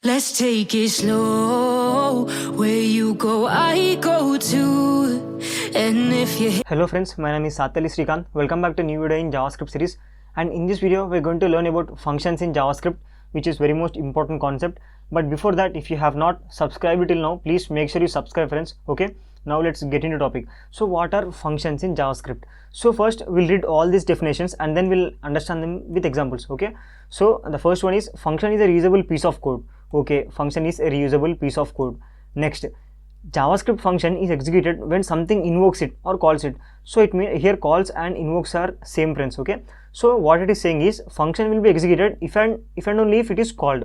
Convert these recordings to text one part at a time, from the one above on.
Let's take it slow. Where you go, I go too. And if you Hello friends, my name is Satali Srikanth. Welcome back to new video in JavaScript series. And in this video, we're going to learn about functions in JavaScript, which is very most important concept. But before that, if you have not subscribed till now, please make sure you subscribe, friends. Okay. Now let's get into topic. So what are functions in JavaScript? So first we'll read all these definitions and then we'll understand them with examples. Okay. So the first one is function is a reusable piece of code. Okay, function is a reusable piece of code. Next, JavaScript function is executed when something invokes it or calls it. So it means here calls and invokes are same, friends. Okay. So what it is saying is function will be executed if and only if it is called,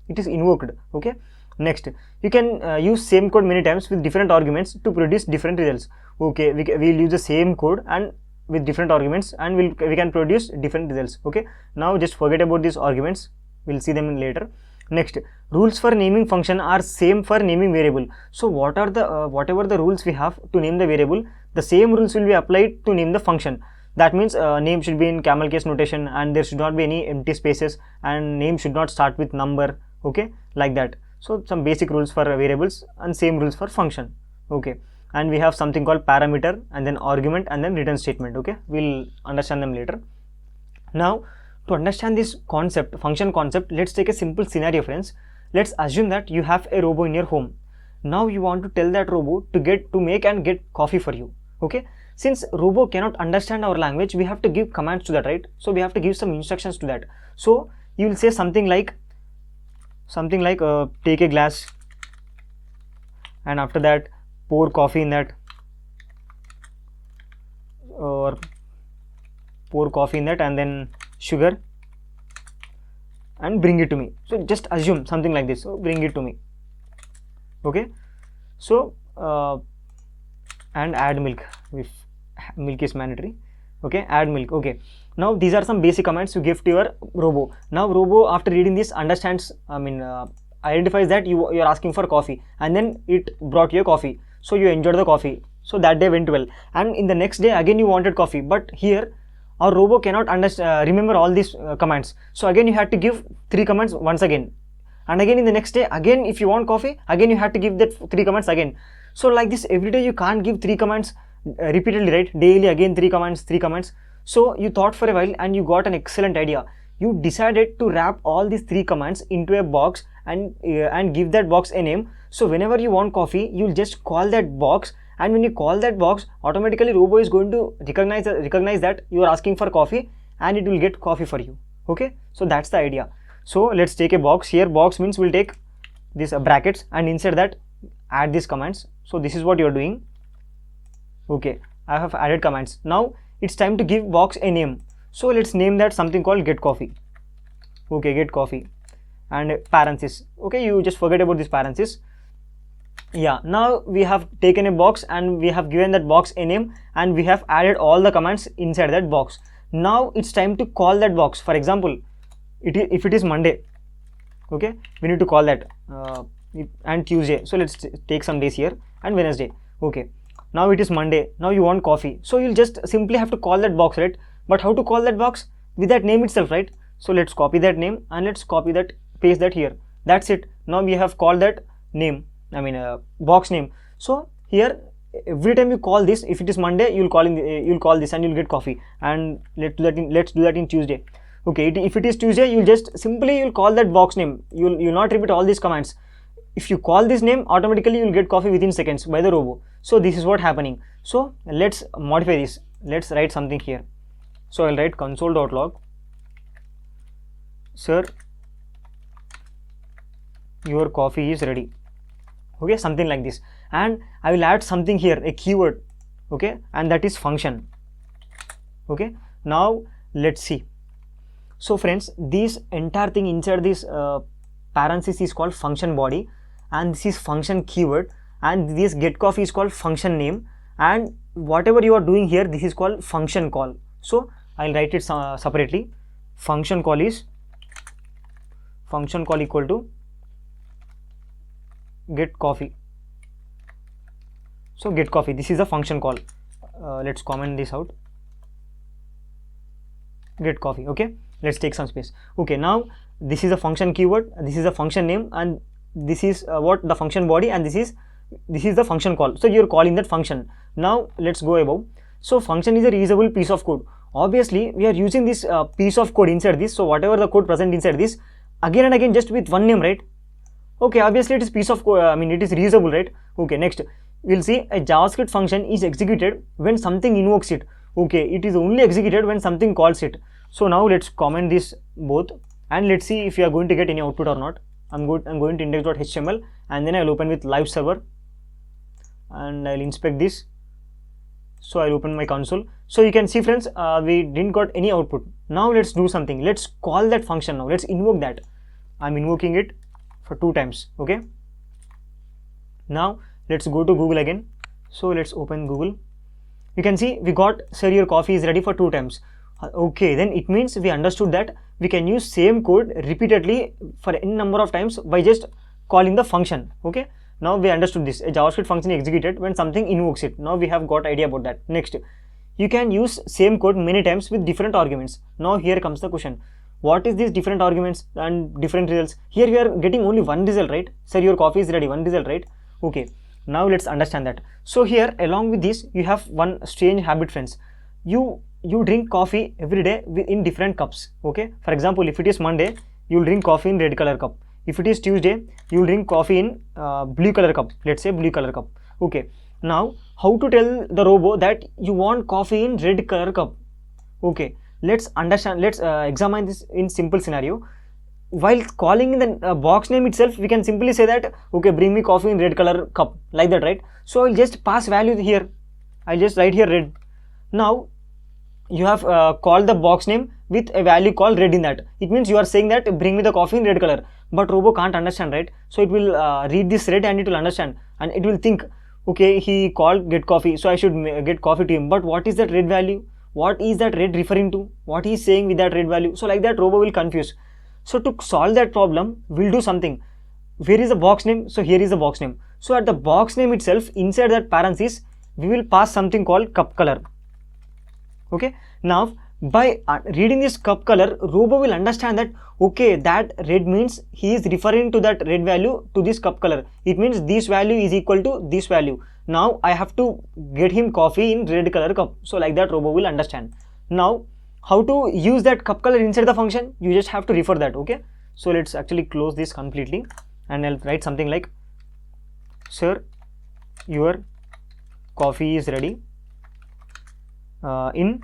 it is invoked. Okay. Next, you can use same code many times with different arguments to produce different results. Okay, we'll use the same code and with different arguments and we can produce different results. Okay. Now just forget about these arguments. We'll see them later. Next, rules for naming function are same for naming variable. So what are the whatever the rules we have to name the variable, the same rules will be applied to name the function. That means name should be in camel case notation and there should not be any empty spaces and name should not start with number. Okay, like that. So some basic rules for variables and same rules for function. Okay, and we have something called parameter and then argument and then return statement. Okay, we'll understand them later. Now to understand this concept, function concept, let's take a simple scenario, friends. Let's assume that you have a robo in your home. Now you want to tell that robo to make and get coffee for you. Okay, since robo cannot understand our language, we have to give commands to that, right? So we have to give some instructions to that. So you will say something like take a glass and after that pour coffee in that, or pour coffee in that and then sugar and bring it to me. So just assume something like this. So bring it to me. Okay. So and add milk if milk is mandatory. Okay, add milk. Okay, now these are some basic commands you give to your robo. Now robo after reading this understands, identifies that you are asking for coffee and then it brought you a coffee. So you enjoyed the coffee. So that day went well and in the next day again you wanted coffee, but here our robo cannot remember all these commands. So again you had to give 3 commands once again, and again in the next day again if you want coffee again you had to give that 3 commands again. So like this every day you can't give 3 commands repeatedly, right? Daily again 3 commands. So you thought for a while and you got an excellent idea. You decided to wrap all these 3 commands into a box and give that box a name. So whenever you want coffee you'll just call that box, and when you call that box automatically robo is going to recognize that you are asking for coffee and it will get coffee for you. Okay, so that's the idea. So let's take a box. Here box means we'll take this brackets and inside that add these commands. So this is what you're doing. Okay, I have added commands. Now it's time to give box a name. So let's name that something called get coffee. Okay, get coffee and parenthesis. Okay, you just forget about this parenthesis. Yeah, now we have taken a box and we have given that box a name and we have added all the commands inside that box. Now it's time to call that box. For example, if it is Monday, okay, we need to call that and Tuesday. So let's take some days here and Wednesday. Okay, now it is Monday. Now you want coffee. So you'll just simply have to call that box, right? But how to call that box? With that name itself, right? So let's copy that name and let's copy that, paste that here. That's it. Now we have called that name. Box name. So here every time you call this, if it is Monday you'll call this and you'll get coffee, and let's do that in Tuesday. Okay, if it is Tuesday you'll call that box name. You'll not repeat all these commands. If you call this name automatically you'll get coffee within seconds by the robo. So this is what happening. So let's modify this. Let's write something here. So I'll write console.log, sir, your coffee is ready. Okay, something like this, and I will add something here, a keyword. Okay, and that is function. Okay, now let's see. So friends, this entire thing inside this parenthesis is called function body, and this is function keyword, and this get coffee is called function name, and whatever you are doing here, this is called function call. So I'll write it separately. Function call equal to get coffee. So get coffee, this is a function call. Let's comment this out. Get coffee. Okay, let's take some space. Okay, now this is a function keyword, this is a function name, and this is what the function body, and this is the function call. So you're calling that function. Now let's go above. So function is a reusable piece of code. Obviously we are using this piece of code inside this. So whatever the code present inside this, again and again, just with one name, right? Okay, obviously it is piece of code, I mean it is reusable, right? Okay, next we'll see a JavaScript function is executed when something invokes it. Okay, it is only executed when something calls it. So now let's comment this both, and let's see if you are going to get any output or not. I'm going to index.html, and then I'll open with live server, and I'll inspect this. So I'll open my console. So you can see, friends, we didn't got any output. Now let's do something. Let's call that function now. Let's invoke that. I'm invoking it for 2 times. Okay. Now let's go to Google again. So let's open Google. You can see we got sir your coffee is ready for 2 times. Okay, then it means we understood that we can use same code repeatedly for n number of times by just calling the function. Okay, now we understood this. A JavaScript function is executed when something invokes it. Now we have got idea about that. Next, you can use same code many times with different arguments. Now here comes the question. What is these different arguments and different results? Here we are getting only one result, right? Sir, your coffee is ready, one result, right? Okay, now let's understand that. So here along with this, you have one strange habit, friends. You drink coffee every day in different cups. Okay, for example, if it is Monday, you will drink coffee in red color cup. If it is Tuesday, you will drink coffee in blue color cup. Let's say blue color cup. Okay, now how to tell the robot that you want coffee in red color cup? Okay, let's understand. Let's examine this in simple scenario. While calling in the box name itself, we can simply say that, okay, bring me coffee in red color cup, like that, right? So I'll just pass value here. I'll just write here red. Now you have called the box name with a value called red in that. It means you are saying that bring me the coffee in red color, but robo can't understand, right? So it will read this red and it will understand, and it will think, okay, he called get coffee, so I should get coffee to him. But what is that red value? What is that red referring to? What he is saying with that red value? So like that, robo will confuse. So to solve that problem, we'll do something. Where is the box name? So here is the box name. So at the box name itself, inside that parenthesis, we will pass something called cup color. Okay, now by reading this cup color, robo will understand that, okay, that red means he is referring to that red value to this cup color. It means this value is equal to this value. Now I have to get him coffee in red color cup. So like that, robo will understand. Now how to use that cup color inside the function? You just have to refer that. Okay, so let's actually close this completely, and I'll write something like, sir, your coffee is ready in,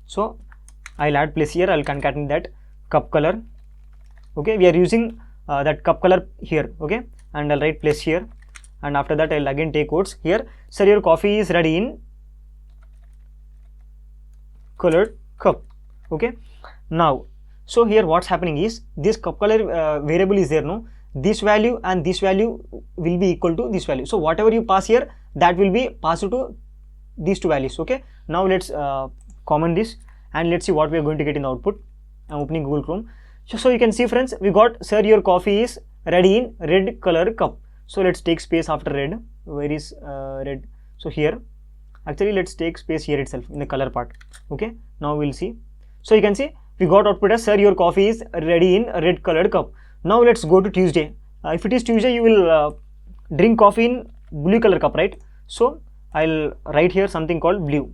so I'll add place here, I'll concatenate that cup color. Okay, we are using that cup color here. Okay, and I'll write place here, and after that I'll again take quotes here, sir, your coffee is ready in colored cup. Okay, now so here what's happening is this cup color variable is there, no? This value and this value will be equal to this value. So whatever you pass here, that will be passed to these 2 values. Okay, now let's comment this and let's see what we are going to get in the output. I'm opening Google Chrome. So you can see, friends, we got, sir, your coffee is ready in red color cup. So let's take space after red. Where is red? So here, actually let's take space here itself in the color part. Okay, now we'll see. So you can see we got output as, sir, your coffee is ready in a red colored cup. Now let's go to Tuesday. If it is Tuesday, you will drink coffee in blue color cup, right? So I'll write here something called blue.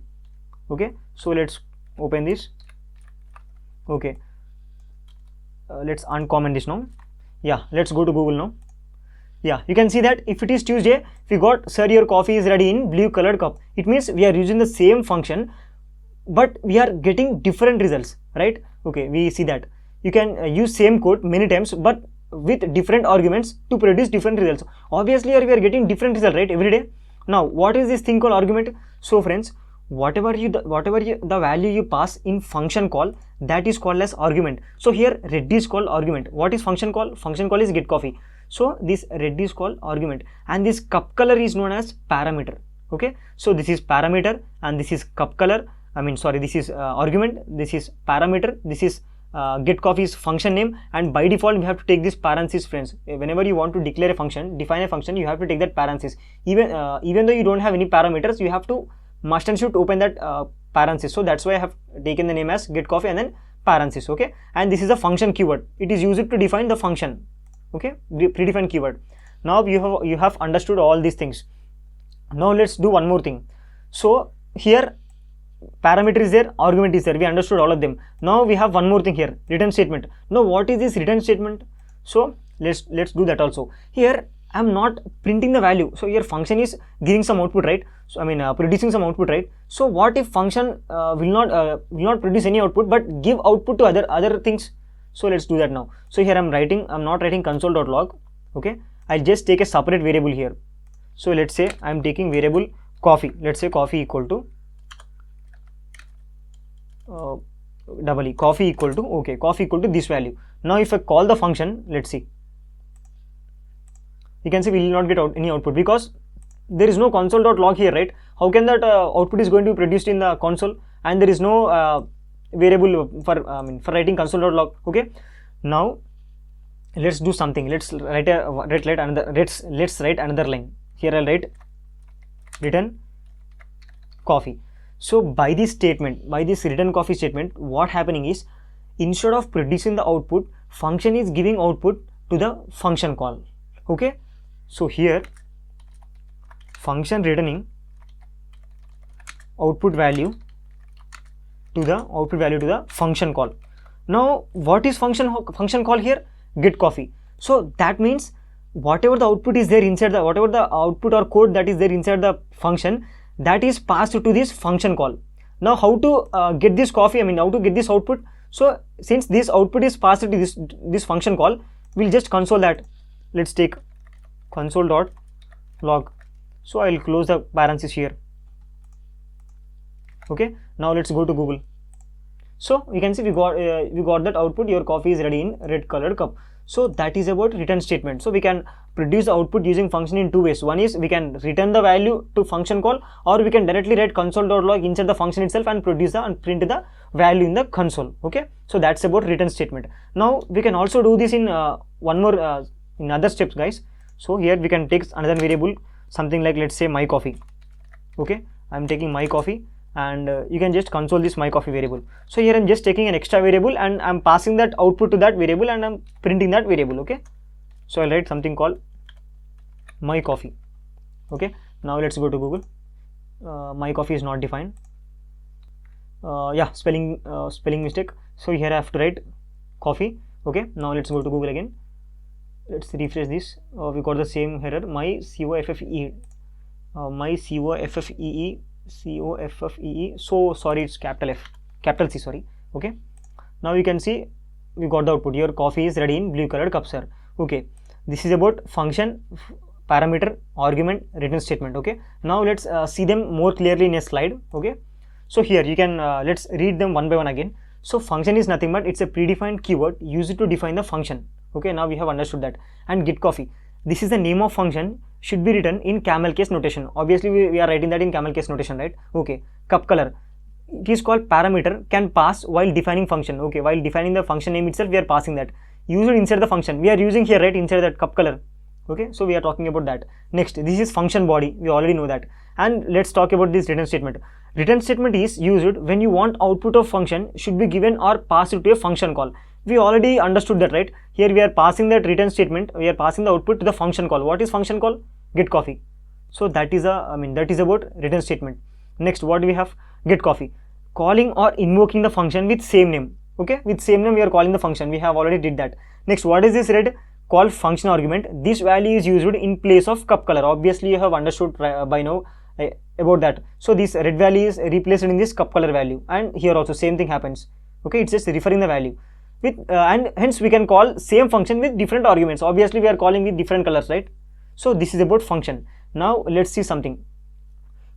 Okay, so let's open this. Okay, let's uncomment this now. Yeah, let's go to Google now. Yeah, you can see that if it is Tuesday, we got, sir, your coffee is ready in blue colored cup. It means we are using the same function, but we are getting different results, right? Okay, we see that you can use same code many times, but with different arguments to produce different results. Obviously here we are getting different result, right, every day. Now what is this thing called argument? So friends, whatever the value you pass in function call, that is called as argument. So here red is called argument. What is function call? Function call is get coffee. So this red is called argument, and this cup color is known as parameter. Okay, so this is parameter and this is cup color. I mean, sorry, this is argument, this is parameter, this is get coffee is function name, and by default we have to take this parenthesis, friends. Whenever you want to declare a function, define a function, you have to take that parenthesis. Even though you don't have any parameters, you have to must and should open that parenthesis. So that's why I have taken the name as get coffee and then parenthesis. Okay, and this is a function keyword. It is used to define the function. Okay, predefined keyword. Now you have understood all these things. Now let's do one more thing. So here parameter is there, argument is there, we understood all of them. Now we have one more thing here, return statement. Now what is this return statement? So let's do that also. Here I'm not printing the value, so your function is giving some output, right? So I mean producing some output, right? So what if function will not produce any output but give output to other things? So let's do that now. So here I'm not writing console.log. Okay, I'll just take a separate variable here. So let's say I'm taking variable coffee. Let's say coffee equal to coffee equal to, okay, coffee equal to this value. Now if I call the function, let's see, you can see we will not get any output because there is no console.log here, right? How can that output is going to be produced in the console, and there is no variable for writing console.log. Okay, now let's do something. Let's write another line. Here I'll write return coffee. So by this statement, by this return coffee statement, what happening is, instead of producing the output, function is giving output to the function call. Okay, so here function returning output value to the function call. Now what is function call here? Get coffee. So that means whatever the output is there inside the, whatever the output or code that is there inside the function, that is passed to this function call. Now how to get this coffee, how to get this output? So since this output is passed to this function call, we'll just console that. Let's take console.log. So I'll close the parenthesis here. Okay, now let's go to Google. So you can see we got that output, your coffee is ready in red colored cup. So that is about return statement. So we can produce the output using function in two ways. One is we can return the value to function call, or we can directly write console.log inside the function itself and produce and print the value in the console. Okay, so that's about return statement. Now we can also do this in one more in other steps, guys. So here we can take another variable, something like, let's say, my coffee. Okay, I'm taking my coffee, and you can just console this my coffee variable. So here I'm just taking an extra variable and I'm passing that output to that variable and I'm printing that variable. Okay, so I'll write something called my coffee. Okay, now let's go to Google. My coffee is not defined. Yeah, spelling mistake. So here I have to write coffee. Okay, now let's go to Google again. Let's refresh this. We got the same error, my coffee. So sorry, it's capital C, sorry. Okay, now you can see we got the output, your coffee is ready in blue colored cup, sir. Okay, this is about function, parameter, argument, return statement. Okay, now let's see them more clearly in a slide. Okay, so here you can let's read them one by one again. So function is nothing but it's a predefined keyword used to define the function. Okay, now we have understood that. And get coffee, this is the name of function, should be written in camel case notation. Obviously we are writing that in camel case notation, right? Okay, cup color, it is called parameter, can pass while defining function. Okay, while defining the function name itself, we are passing that, used inside the function, we are using here, right, inside that cup color. Okay, so we are talking about that. Next, this is function body, we already know that. And let's talk about this return statement. Return statement is used when you want output of function should be given or passed to a function call. We already understood that, right? Here we are passing that return statement, we are passing the output to the function call. What is function call? Get coffee. So that is that is about return statement. Next, what do we have? Get coffee, calling or invoking the function with same name. Okay, with same name we are calling the function, we have already did that. Next, what is this red? Call function argument. This value is used in place of cup color. Obviously you have understood by now about that. So this red value is replaced in this cup color value, and here also same thing happens. Okay, it's just referring the value with and hence we can call same function with different arguments. Obviously we are calling with different colors, right? So this is about function. Now let's see something.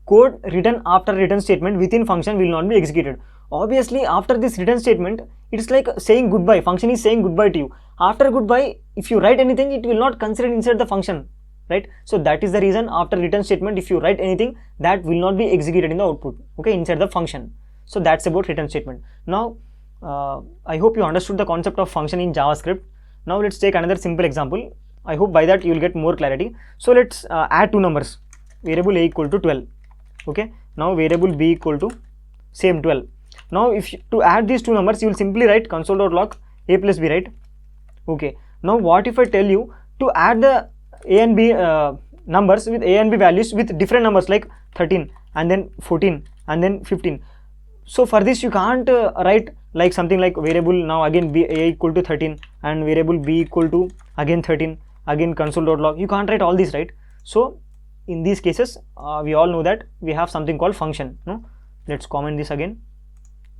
Code written after return statement within function will not be executed. Obviously after this return statement, it is like saying goodbye. Function is saying goodbye to you. After goodbye, if you write anything, it will not consider inside the function, right? So that is the reason after return statement, if you write anything, that will not be executed in the output, okay, inside the function. So that's about return statement. Now I hope you understood the concept of function in JavaScript. Now let's take another simple example. I hope by that you will get more clarity. So let's add two numbers, variable a equal to 12. Okay, now variable b equal to same 12. Now to add these two numbers, you will simply write console.log a plus b, right? Okay, now what if I tell you to add the a and b numbers with a and b values with different numbers like 13 and then 14 and then 15. So for this you can't write like something like variable now again b a equal to 13 and variable b equal to again 13 again console.log. You can't write all these, right? So in these cases we all know that we have something called function. No, let's comment this again.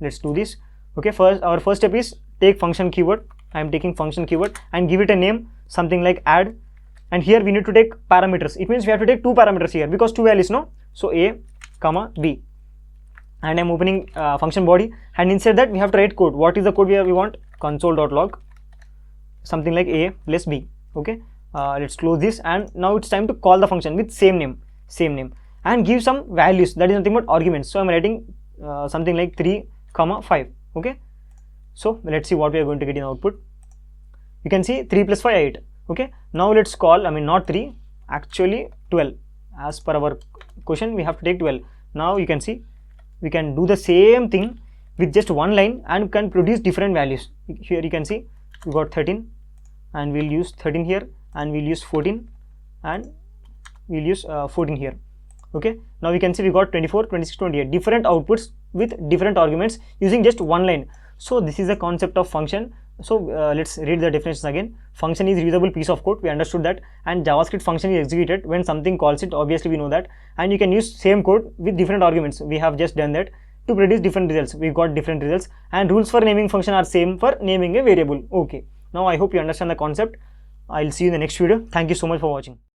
Let's do this. Okay, our first step is take function keyword. I am taking function keyword and give it a name, something like add, and here we need to take parameters. It means we have to take two parameters here because two values, no? So a comma b, and I'm opening function body, and inside that we have to write code. What is the code we want? Console.log something like a plus b. Okay, let's close this, and now it's time to call the function with same name and give some values, that is nothing but arguments. So I'm writing something like 3 comma 5. Okay, so let's see what we are going to get in output. You can see 3 plus 5 8. Okay, now let's call, I mean not 3, actually 12. As per our question we have to take 12. Now you can see we can do the same thing with just one line and can produce different values. Here you can see we got 13 and we'll use 13 here, and we'll use 14 and we'll use 14 here. Okay, now we can see we got 24, 26, 28 different outputs with different arguments using just one line. So this is the concept of function. So let's read the definitions again. Function is reusable piece of code, we understood that, and JavaScript function is executed when something calls it, obviously we know that, and you can use same code with different arguments. We have just done that to produce different results. We got different results, and rules for naming function are same for naming a variable. Okay, now I hope you understand the concept. I'll see you in the next video. Thank you so much for watching.